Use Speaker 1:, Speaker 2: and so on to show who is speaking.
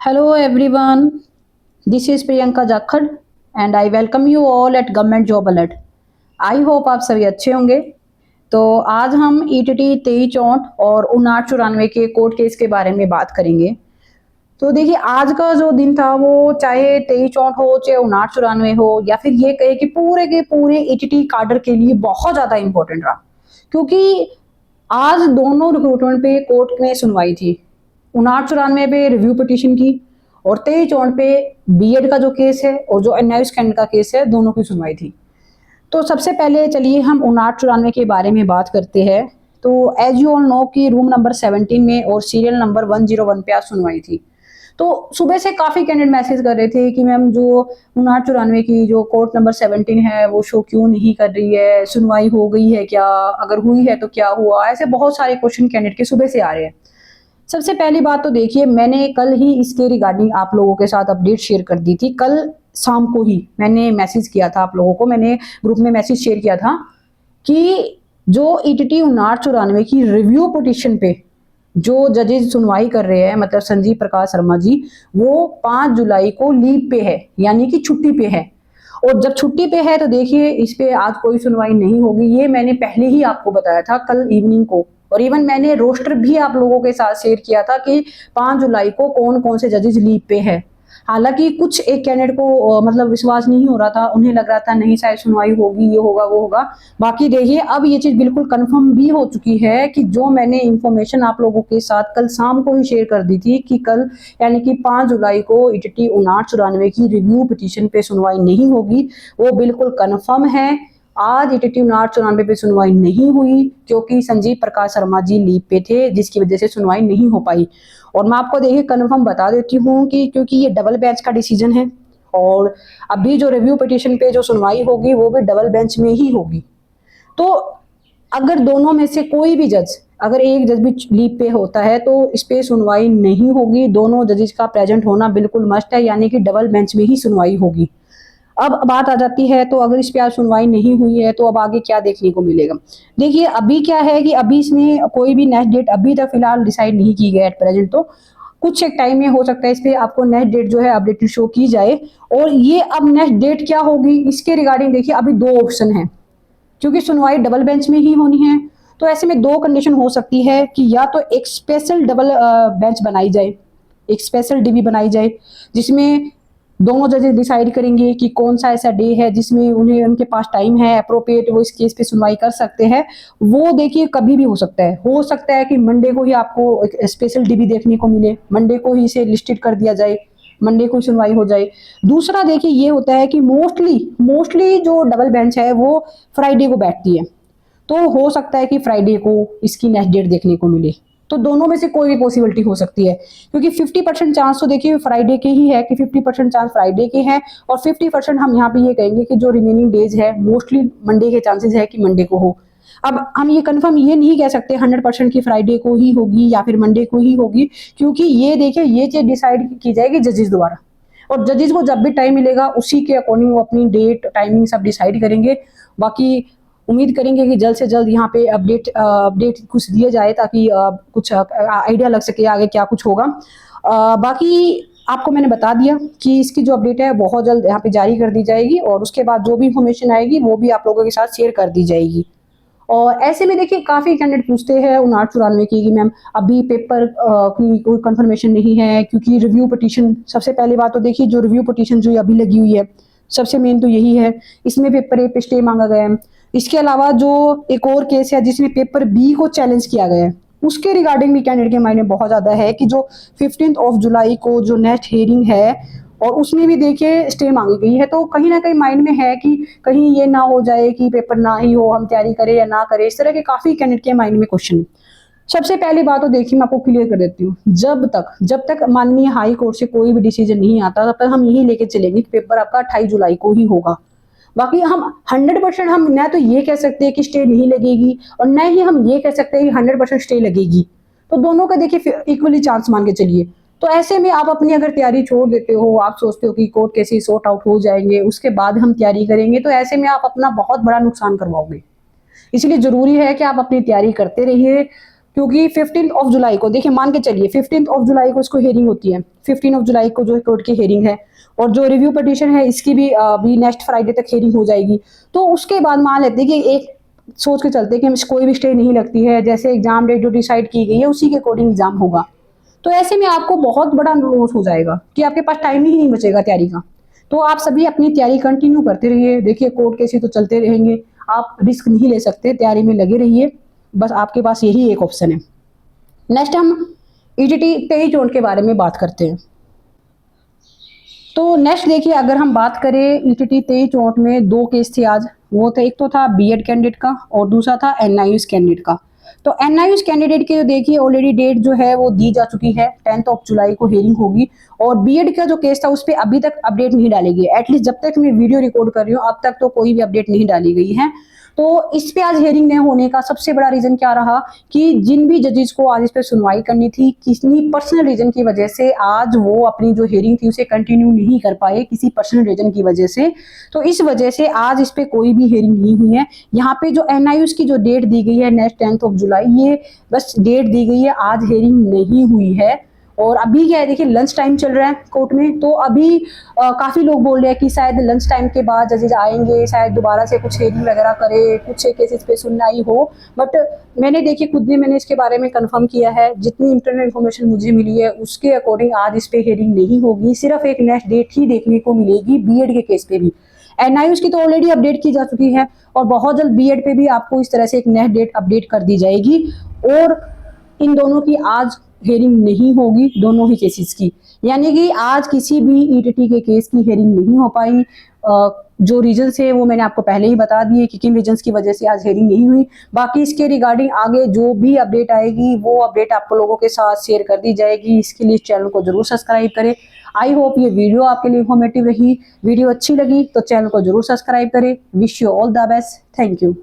Speaker 1: Hello everyone, this is Priyanka Jakhad and I welcome you all at Government Job Alert. I hope आप सभी अच्छे होंगे। तो आज हम ईटीटी 2364 और 5994 के कोर्ट केस के बारे में बात करेंगे। तो देखिए आज का जो दिन था वो चाहे 2364 हो चाहे 5994 हो या फिर ये कहे कि पूरे के पूरे ईटीटी काडर के लिए बहुत ज्यादा इंपॉर्टेंट रहा, क्योंकि आज दोनों रिक्रूटमेंट पे कोर्ट में सुनवाई थी। 5994 पे रिव्यू पिटीशन की और 2364 पे बीएड का जो केस है और जो एनआईओ स्कैंडल का केस है, दोनों की सुनवाई थी। तो सबसे पहले चलिए हम 5994 के बारे में बात करते हैं। तो एज यू ऑल नो कि रूम नंबर 17 में और सीरियल नंबर 101 पे आज सुनवाई थी। तो सुबह से काफी कैंडिडेट मैसेज कर रहे थे कि मैम जो 5994 की जो कोर्ट नंबर 17 है वो शो क्यों नहीं कर रही है, सुनवाई हो गई है क्या, अगर हुई है तो क्या हुआ, ऐसे बहुत सारे क्वेश्चन कैंडिडेट के सुबह से आ रहे हैं। सबसे पहली बात तो देखिए, मैंने कल ही इसके रिगार्डिंग आप लोगों के साथ अपडेट शेयर कर दी थी। कल शाम को ही मैंने मैसेज किया था आप लोगों को, मैंने ग्रुप में मैसेज शेयर किया था कि जो ईटीटी 5994 की रिव्यू पिटीशन पे जो जजेस सुनवाई कर रहे हैं, मतलब संजीव प्रकाश शर्मा जी, वो 5 जुलाई को लीव पे है, यानी कि छुट्टी पे है। और जब छुट्टी पे है तो देखिए इस पे आज कोई सुनवाई नहीं होगी, ये मैंने पहले ही आपको बताया था कल इवनिंग को। और इवन मैंने रोस्टर भी आप लोगों के साथ शेयर किया था कि 5 जुलाई को कौन कौन से जजेस लीव पे है। हालांकि कुछ एक कैंडिडेट को मतलब विश्वास नहीं हो रहा था, उन्हें लग रहा था नहीं शायद सुनवाई होगी, ये होगा वो होगा। बाकी देखिए अब ये चीज बिल्कुल कंफर्म भी हो चुकी है कि जो मैंने इंफॉर्मेशन आप लोगों के साथ कल शाम को ही शेयर कर दी थी कि कल यानी कि 5 जुलाई को ईटीटी 5994 की रिव्यू पिटीशन पे सुनवाई नहीं होगी, वो बिल्कुल कंफर्म है। आज ईटीटी 5994 पे सुनवाई नहीं हुई क्योंकि संजीव प्रकाश शर्मा जी लीव पे थे, जिसकी वजह से सुनवाई नहीं हो पाई। और मैं आपको देखिए कन्फर्म बता देती हूँ कि क्योंकि ये डबल बेंच का डिसीजन है और अभी जो रिव्यू पिटीशन पे जो सुनवाई होगी वो भी डबल बेंच में ही होगी। तो अगर दोनों में से कोई भी जज, अगर एक जज भी लीव पे होता है तो इस पे सुनवाई नहीं होगी। दोनों जजेस का प्रेजेंट होना बिल्कुल मस्ट है, यानी कि डबल बेंच में ही सुनवाई होगी। अब बात आ जाती है तो अगर इस पे आज सुनवाई नहीं हुई है तो अब आगे क्या देखने को मिलेगा। देखिए अभी क्या है कि अभी इसमें कोई भी नेक्स्ट डेट अभी तक फिलहाल डिसाइड नहीं की गई एट प्रेजेंट। तो कुछ एक टाइम में हो सकता है इस पे आपको नेक्स्ट डेट जो है अपडेटेड शो की जाए। और ये अब नेक्स्ट डेट क्या होगी इसके रिगार्डिंग देखिए अभी दो ऑप्शन है, क्योंकि सुनवाई डबल बेंच में ही होनी है। तो ऐसे में दो कंडीशन हो सकती है कि या तो एक स्पेशल डबल बेंच बनाई जाए, एक स्पेशल डीबी बनाई जाए, जिसमें दोनों जजेस डिसाइड करेंगे कि कौन सा ऐसा डे है जिसमें उन्हें उनके पास टाइम है अप्रोप्रिएट, वो इस केस पे सुनवाई कर सकते हैं। वो देखिए कभी भी हो सकता है कि मंडे को ही आपको एक स्पेशल डीबी देखने को मिले, मंडे को ही इसे लिस्टेड कर दिया जाए, मंडे को सुनवाई हो जाए। दूसरा देखिए ये होता है कि मोस्टली जो डबल बेंच है वो फ्राइडे को बैठती है, तो हो सकता है कि फ्राइडे को इसकी नेक्स्ट डेट देखने को मिले। तो दोनों में से कोई भी पॉसिबिलिटी हो सकती है, क्योंकि 50% चांस तो देखिए फ्राइडे के ही है कि 50% चांस फ्राइडे के हैं और 50% हम यहाँ पे ये कहेंगे कि जो रिमेनिंग डेज है मोस्टली मंडे के चांसेस है कि मंडे को हो। अब हम ये कंफर्म ये नहीं कह सकते 100% की फ्राइडे को ही होगी या फिर मंडे को ही होगी, क्योंकि ये देखिए ये चीज डिसाइड की जाएगी जजेस द्वारा। और जजेस को जब भी टाइम मिलेगा उसी के अकॉर्डिंग वो अपनी डेट टाइमिंग सब डिसाइड करेंगे। बाकी उम्मीद करेंगे कि जल्द से जल्द यहाँ पे अपडेट कुछ दिया जाए ताकि कुछ आइडिया लग सके आगे क्या कुछ होगा। बाकी आपको मैंने बता दिया कि इसकी जो अपडेट है बहुत जल्द यहाँ पे जारी कर दी जाएगी और उसके बाद जो भी इंफॉर्मेशन आएगी वो भी आप लोगों के साथ शेयर कर दी जाएगी। और ऐसे में देखिए काफी कैंडिडेट पूछते हैं 5994 की कि मैम अभी पेपर की कोई कंफर्मेशन नहीं है, क्योंकि रिव्यू पिटीशन, सबसे पहली बात तो देखिए जो रिव्यू पिटीशन जो अभी लगी हुई है सबसे मेन तो यही है, इसमें पेपर ए पे स्टे मांगा गया है। इसके अलावा जो एक और केस है जिसमें पेपर बी को चैलेंज किया गया है, उसके रिगार्डिंग भी कैंडिडेट के मायने बहुत ज्यादा है कि जो 15 जुलाई को जो नेक्स्ट हियरिंग है और उसमें भी देखिए स्टे मांगी गई है। तो कहीं ना कहीं माइंड में है कि कहीं ये ना हो जाए कि पेपर ना ही हो, हम तैयारी करें या ना करें, इस तरह के काफी कैंडिडेट के माइंड में क्वेश्चन है। सबसे पहली बात तो देखिए मैं आपको क्लियर कर देती हूँ, जब तक माननीय हाई कोर्ट से कोई भी डिसीजन नहीं आता तब तक हम यही लेके चलेंगे कि पेपर आपका 28 जुलाई को ही होगा। बाकी हम 100% हम ना तो ये कह सकते हैं कि स्टे नहीं लगेगी और न ही हम ये कह सकते हैं कि 100% स्टे लगेगी। तो दोनों का देखिए इक्वली चांस मान के चलिए। तो ऐसे में आप अपनी अगर तैयारी छोड़ देते हो, आप सोचते हो कि कोर्ट केसेस सॉर्ट आउट हो जाएंगे उसके बाद हम तैयारी करेंगे, तो ऐसे में आप अपना बहुत बड़ा नुकसान करवाओगे। इसलिए जरूरी है कि आप अपनी तैयारी करते रहिए, क्योंकि 15 ऑफ जुलाई को, देखिए मान के चलिए 15 ऑफ जुलाई को इसको हेयरिंग होती है, 15 ऑफ जुलाई को जो कोर्ट की हेयरिंग है, और जो रिव्यू पिटीशन है इसकी भी अभी नेक्स्ट फ्राइडे तक हेयरिंग हो जाएगी। तो उसके बाद मान लेते हैं कि एक सोच के चलते हैं कि कोई भी स्टे नहीं लगती है, जैसे एग्जाम डेट जो डिसाइड की गई है उसी के अकॉर्डिंग एग्जाम होगा। तो ऐसे में आपको बहुत बड़ा लॉस हो जाएगा कि आपके पास टाइम ही नहीं बचेगा तैयारी का। तो आप सभी अपनी तैयारी कंटिन्यू करते रहिए। देखिए कोर्ट केस तो चलते रहेंगे, आप रिस्क नहीं ले सकते, तैयारी में लगे रहिए, बस आपके पास यही एक ऑप्शन है। नेक्स्ट हम ईटीटी 23 जोन के बारे में बात करते हैं। तो नेक्स्ट देखिए, अगर हम बात करें ईटीटी 23 चौंठ में दो केस थे आज। वो था, एक तो था बीएड कैंडिडेट का और दूसरा था एनआईयूएस कैंडिडेट का। तो एनआईयूएस कैंडिडेट की जो देखिए ऑलरेडी डेट जो है वो दी जा चुकी है, 10 ऑफ जुलाई को हेयरिंग होगी। और बीएड का जो केस था उस पर अभी तक अपडेट नहीं डाली गई, एटलीस्ट जब तक मैं वीडियो रिकॉर्ड कर रही हूँ अब तक तो कोई भी अपडेट नहीं डाली गई है। तो इस पे आज हेयरिंग नहीं होने का सबसे बड़ा रीजन क्या रहा कि जिन भी जजेस को आज इस पे सुनवाई करनी थी, किसी पर्सनल रीजन की वजह से आज वो अपनी जो हेयरिंग थी उसे कंटिन्यू नहीं कर पाए, किसी पर्सनल रीजन की वजह से। तो इस वजह से आज इस पे कोई भी हेयरिंग नहीं हुई है। यहाँ पे जो एनआईयूएस की जो डेट दी गई है नेक्स्ट 10 ऑफ जुलाई, ये बस डेट दी गई है, आज हेयरिंग नहीं हुई है। और अभी क्या है, देखिए लंच टाइम चल रहा है कोर्ट में, तो अभी काफी लोग बोल रहे हैं कि शायद लंच टाइम के बाद जजेज आएंगे, शायद दोबारा से कुछ हेयरिंग वगैरह करे, कुछ केसेस पे सुनवाई हो। बट मैंने देखिए खुद ने मैंने इसके बारे में कंफर्म किया है, जितनी इंटरनल इन्फॉर्मेशन मुझे मिली है उसके अकॉर्डिंग आज इस पे हेयरिंग नहीं होगी, सिर्फ एक नेक्स्ट डेट ही देखने को मिलेगी बीएड के केस पे भी। एनआईयूएस की तो ऑलरेडी अपडेट की जा चुकी है और बहुत जल्द बीएड पे भी आपको इस तरह से एक नेक्स्ट डेट अपडेट कर दी जाएगी। और इन दोनों की आज हेयरिंग नहीं होगी, दोनों ही केसेस की, यानी कि आज किसी भी ईटीटी के केस की हेयरिंग नहीं हो पाई। जो रीजंस है वो मैंने आपको पहले ही बता दिए कि किन रीजंस की वजह से आज हेयरिंग नहीं हुई। बाकी इसके रिगार्डिंग आगे जो भी अपडेट आएगी वो अपडेट आप लोगों के साथ शेयर कर दी जाएगी। इसके लिए चैनल को जरूर सब्सक्राइब करें। आई होप ये वीडियो आपके लिए इंफॉर्मेटिव रही। वीडियो अच्छी लगी तो चैनल को जरूर सब्सक्राइब करें। Wish you all the best. Thank you.